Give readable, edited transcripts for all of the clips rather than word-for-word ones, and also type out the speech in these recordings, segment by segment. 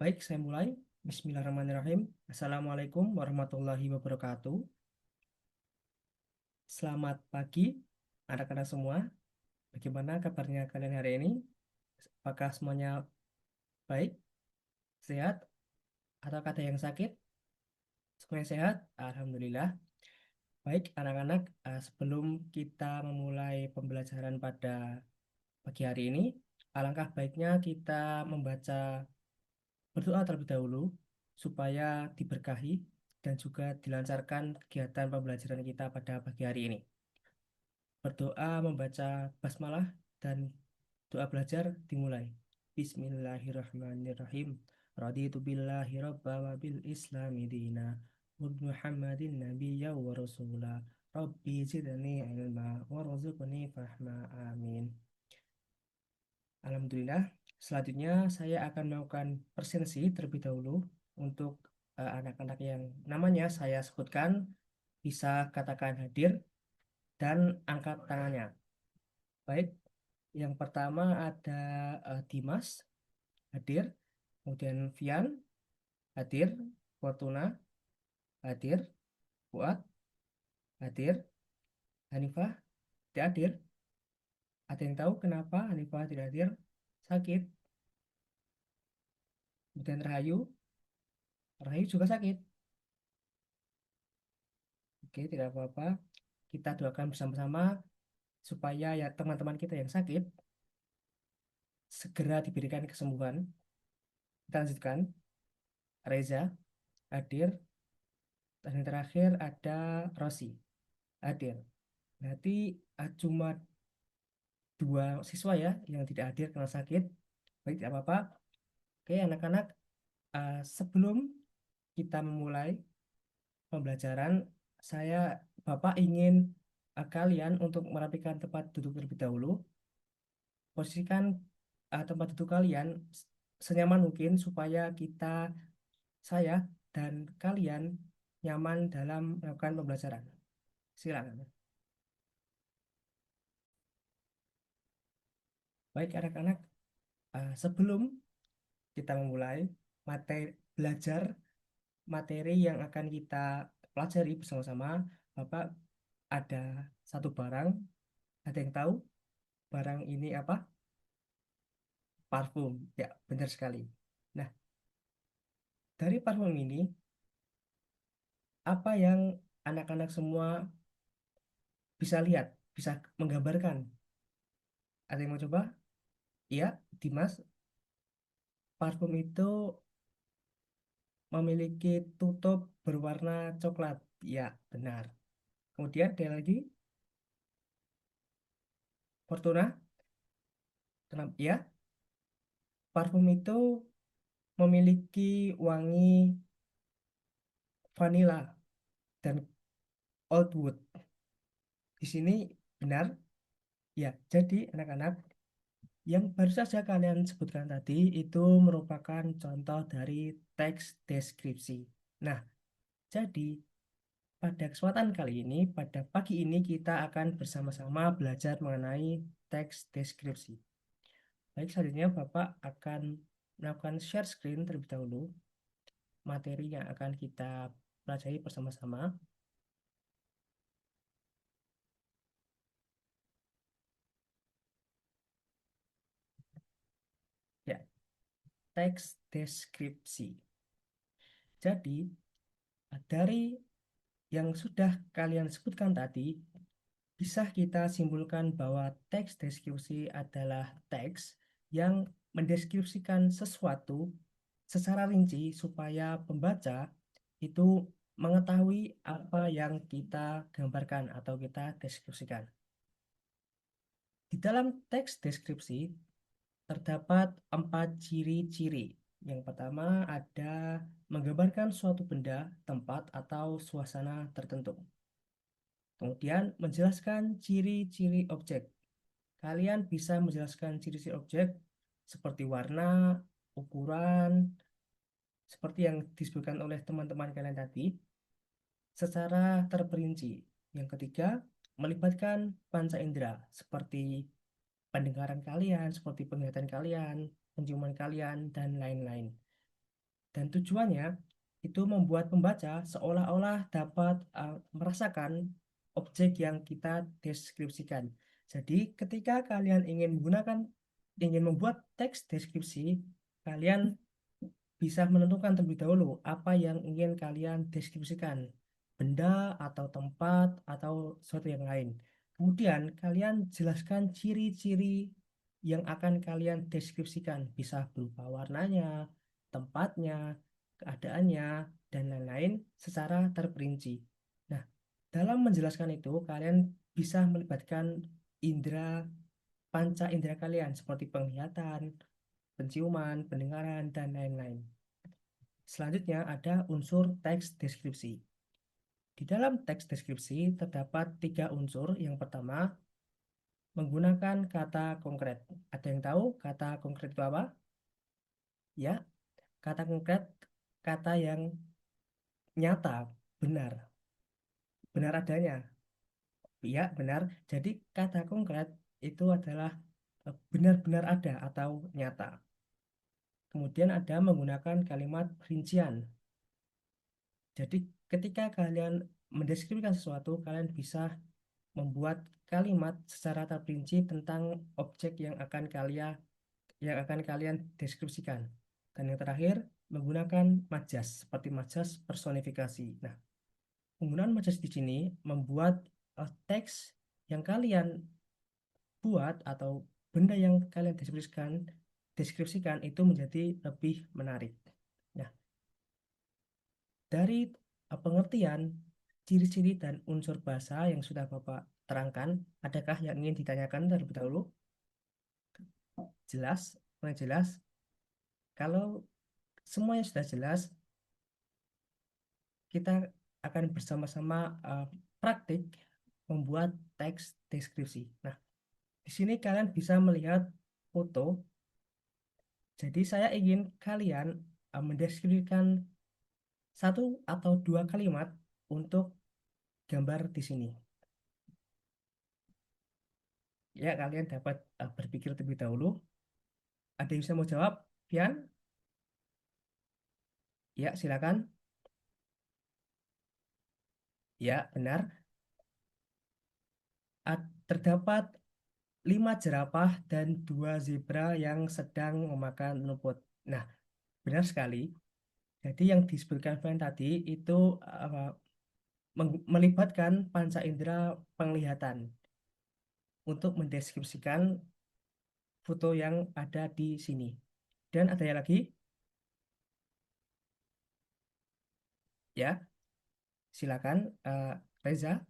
Baik, saya mulai. Bismillahirrahmanirrahim. Assalamualaikum warahmatullahi wabarakatuh. Selamat pagi, anak-anak semua. Bagaimana kabarnya kalian hari ini? Apakah semuanya baik, sehat, atau ada yang sakit? Semuanya sehat? Alhamdulillah. Baik, anak-anak, sebelum kita memulai pembelajaran pada pagi hari ini, alangkah baiknya kita membaca berdoa terlebih dahulu supaya diberkahi dan juga dilancarkan kegiatan pembelajaran kita pada pagi hari ini. Berdoa membaca basmalah dan doa belajar dimulai. Bismillahirrahmanirrahim. Raditu billahi rabba wa bil islami dina wa bi Muhammadin nabiyya wa rasula. Rabbi zidni ilma warzuqni fahma. Amin. Alhamdulillah. Selanjutnya saya akan melakukan presensi terlebih dahulu untuk anak-anak yang namanya saya sebutkan bisa katakan hadir dan angkat tangannya. Baik, yang pertama ada Dimas hadir, kemudian Vian hadir, Fortuna hadir, Fuad hadir, Hanifah tidak hadir. Ada yang tahu kenapa Hanifah tidak hadir? Sakit. Kemudian Rahayu, Rahayu juga sakit. Oke, tidak apa-apa. Kita doakan bersama-sama supaya ya teman-teman kita yang sakit segera diberikan kesembuhan. Kita lanjutkan. Reza hadir. Dan yang terakhir ada Rosi hadir. Berarti cuma dua siswa ya yang tidak hadir karena sakit. Baik, tidak apa-apa. Oke, anak-anak, sebelum kita memulai pembelajaran, Bapak ingin kalian untuk merapikan tempat duduk terlebih dahulu. Posisikan tempat duduk kalian senyaman mungkin supaya saya, dan kalian nyaman dalam melakukan pembelajaran. Silakan. Baik, anak-anak, sebelum kita memulai materi belajar materi yang akan kita pelajari bersama-sama, Bapak ada satu barang. Ada yang tahu barang ini apa? Parfum. Ya, benar sekali. Nah, dari parfum ini, apa yang anak-anak semua bisa lihat, bisa menggambarkan? Ada yang mau coba? Iya, Dimas. Parfum itu memiliki tutup berwarna coklat. Ya, benar. Kemudian ada lagi, Fortuna. Kenapa? Ya, parfum itu memiliki wangi vanila dan oud wood. Di sini benar. Ya, jadi anak-anak, yang baru saja kalian sebutkan tadi itu merupakan contoh dari teks deskripsi. Nah, jadi pada kesempatan kali ini, pada pagi ini kita akan bersama-sama belajar mengenai teks deskripsi. Baik, selanjutnya Bapak akan melakukan share screen terlebih dahulu materi yang akan kita pelajari bersama-sama. Ya, teks deskripsi. Jadi, dari yang sudah kalian sebutkan tadi, bisa kita simpulkan bahwa teks deskripsi adalah teks yang mendeskripsikan sesuatu secara rinci supaya pembaca itu mengetahui apa yang kita gambarkan atau kita deskripsikan. Di dalam teks deskripsi terdapat 4 ciri-ciri. Yang pertama ada menggambarkan suatu benda, tempat, atau suasana tertentu. Kemudian menjelaskan ciri-ciri objek. Kalian bisa menjelaskan ciri-ciri objek seperti warna, ukuran, seperti yang disebutkan oleh teman-teman kalian tadi, secara terperinci. Yang ketiga, melibatkan panca indera seperti pendengaran kalian, seperti penglihatan kalian, penciuman kalian, dan lain-lain. Dan tujuannya itu membuat pembaca seolah-olah dapat merasakan objek yang kita deskripsikan. Jadi, ketika kalian ingin membuat teks deskripsi, kalian bisa menentukan terlebih dahulu apa yang ingin kalian deskripsikan, benda atau tempat atau sesuatu yang lain. Kemudian kalian jelaskan ciri-ciri yang akan kalian deskripsikan, bisa berupa warnanya, tempatnya, keadaannya, dan lain-lain secara terperinci. Nah, dalam menjelaskan itu kalian bisa melibatkan indera panca indera kalian seperti penglihatan, penciuman, pendengaran, dan lain-lain. Selanjutnya ada unsur teks deskripsi. Di dalam teks deskripsi terdapat tiga unsur. Yang pertama, menggunakan kata konkret. Ada yang tahu kata konkret itu apa? Ya, kata konkret, kata yang nyata, benar, benar adanya. Ya, benar. Jadi kata konkret itu adalah benar-benar ada atau nyata. Kemudian ada menggunakan kalimat rincian. Jadi ketika kalian mendeskripsikan sesuatu, kalian bisa membuat kalimat secara terperinci tentang objek yang akan kalian deskripsikan. Dan yang terakhir, menggunakan majas seperti majas personifikasi. Nah, penggunaan majas di sini membuat teks yang kalian buat atau benda yang kalian deskripsikan itu menjadi lebih menarik. Nah, dari pengertian ciri-ciri dan unsur bahasa yang sudah Bapak terangkan, adakah yang ingin ditanyakan terlebih dahulu? Jelas? Mulai jelas? Kalau semuanya sudah jelas, kita akan bersama-sama praktik membuat teks deskripsi. Nah, di sini kalian bisa melihat foto. Jadi saya ingin kalian mendeskripsikan satu atau dua kalimat untuk gambar di sini. Ya, kalian dapat berpikir terlebih dahulu. Ada yang bisa mau jawab? Pian? Ya, silakan. Ya, benar. Terdapat 5 jerapah dan 2 zebra yang sedang memakan rumput. Nah, benar sekali. Jadi yang disebutkan Pian tadi itu melibatkan panca indera penglihatan untuk mendeskripsikan foto yang ada di sini. Dan ada yang lagi? Ya, silakan Reza.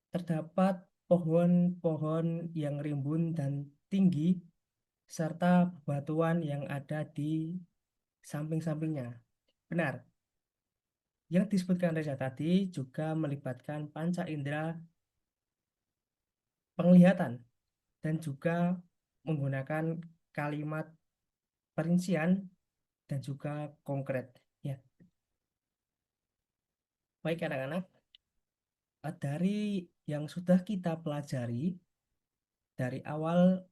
Terdapat pohon-pohon yang rimbun dan tinggi serta bebatuan yang ada di samping-sampingnya. Benar. Yang disebutkan Reza tadi juga melibatkan panca indera penglihatan dan juga menggunakan kalimat perincian dan juga konkret. Ya, baik anak-anak, dari yang sudah kita pelajari dari awal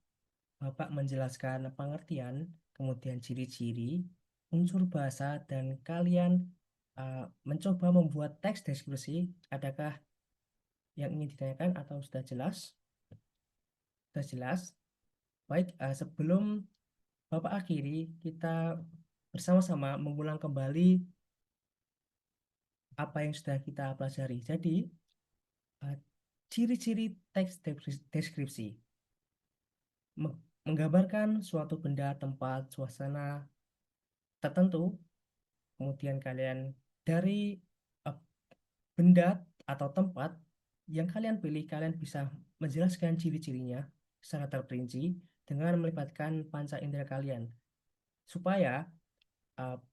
Bapak menjelaskan pengertian, kemudian ciri-ciri, unsur bahasa, dan kalian mencoba membuat teks deskripsi. Adakah yang ingin ditanyakan atau sudah jelas? Sudah jelas? Baik, sebelum Bapak akhiri, kita bersama-sama mengulang kembali apa yang sudah kita pelajari. Jadi, eh, ciri-ciri teks deskripsi menggambarkan suatu benda, tempat, suasana tertentu. Kemudian kalian dari eh, benda atau tempat yang kalian pilih, kalian bisa menjelaskan ciri-cirinya secara terperinci dengan melibatkan panca indera kalian supaya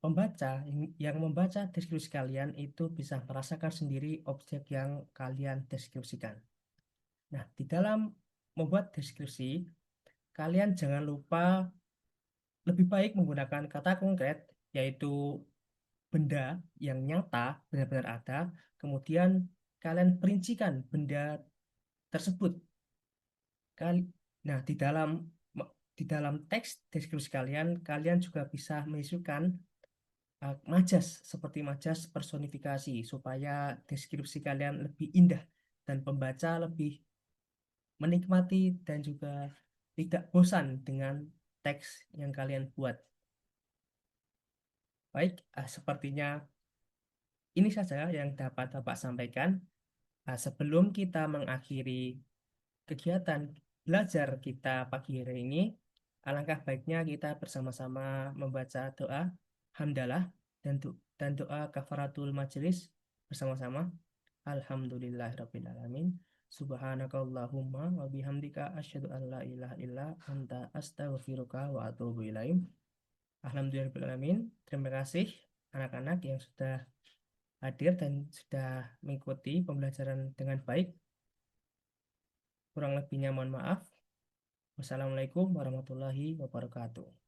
pembaca yang membaca deskripsi kalian itu bisa merasakan sendiri objek yang kalian deskripsikan. Nah, di dalam membuat deskripsi, kalian jangan lupa lebih baik menggunakan kata konkret, yaitu benda yang nyata benar-benar ada, kemudian kalian perincikan benda tersebut. Kali, nah, di dalam di dalam teks deskripsi kalian, kalian juga bisa menyisipkan majas seperti majas personifikasi supaya deskripsi kalian lebih indah dan pembaca lebih menikmati dan juga tidak bosan dengan teks yang kalian buat. Baik, sepertinya ini saja yang dapat Bapak sampaikan. Sebelum kita mengakhiri kegiatan belajar kita pagi hari ini, alangkah baiknya kita bersama-sama membaca doa hamdalah dan doa kafaratul majelis bersama-sama. Alhamdulillahirrabbilalamin. Subhanakallahumma wa bihamdika asyhadu an la ilaha illa anta astaghfiruka wa atubu ilaik. Alhamdulillahirrabbilalamin. Terima kasih anak-anak yang sudah hadir dan sudah mengikuti pembelajaran dengan baik. Kurang lebihnya mohon maaf. Wassalamualaikum warahmatullahi wabarakatuh.